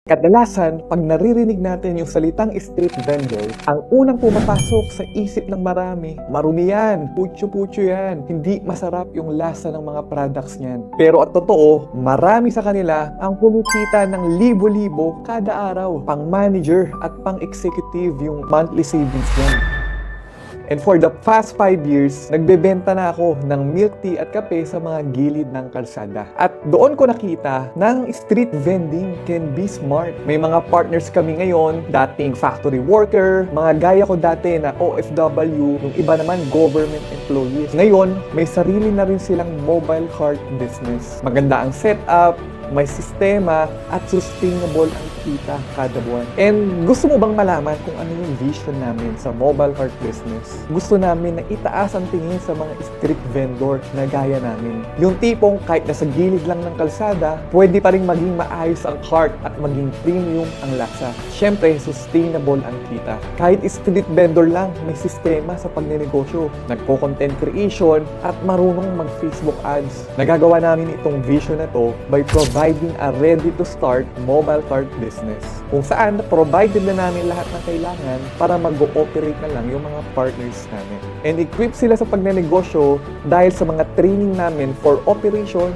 Kadalasan, pag naririnig natin yung salitang street vendor, ang unang pumapasok sa isip ng marami, marumi yan, putyo-putyo yan, hindi masarap yung lasa ng mga products niyan. Pero at totoo, marami sa kanila ang kumikita ng libo-libo kada araw, pang manager at pang executive yung monthly savings niyan. And for the past 5 years, nagbebenta na ako ng milk tea at kape sa mga gilid ng kalsada. At doon ko nakita ng street vending can be smart. May mga partners kami ngayon, dating factory worker, mga gaya ko dati na OFW, yung iba naman government employees. Ngayon, may sarili na rin silang mobile cart business. Maganda ang setup, may sistema at sustainable ang kita kada buwan. And gusto mo bang malaman kung ano yung vision namin sa mobile cart business? Gusto namin na itaas ang tingin sa mga street vendor na gaya namin. Yung tipong kahit nasa gilid lang ng kalsada, pwede pa rin maging maayos ang cart at maging premium ang lasa. Siyempre, sustainable ang kita. Kahit street vendor lang, may sistema sa pagnenegosyo. Nagko-content creation at marunong mag-Facebook ads. Nagagawa namin itong vision na to by providing a ready-to-start mobile cart business. Kung saan provided na namin lahat ng kailangan para mag-ooperate na lang yung mga partners namin. And equip sila sa pagnenegosyo dahil sa mga training namin for operation,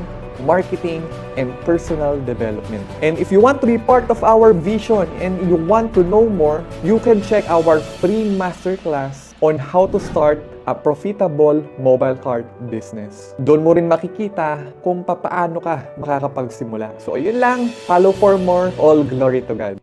marketing, and personal development. And if you want to be part of our vision and you want to know more, you can check our free masterclass on how to start a profitable mobile cart business. Doon mo rin makikita kung paano ka makakapagsimula. So, ayun lang. Follow for more. All glory to God.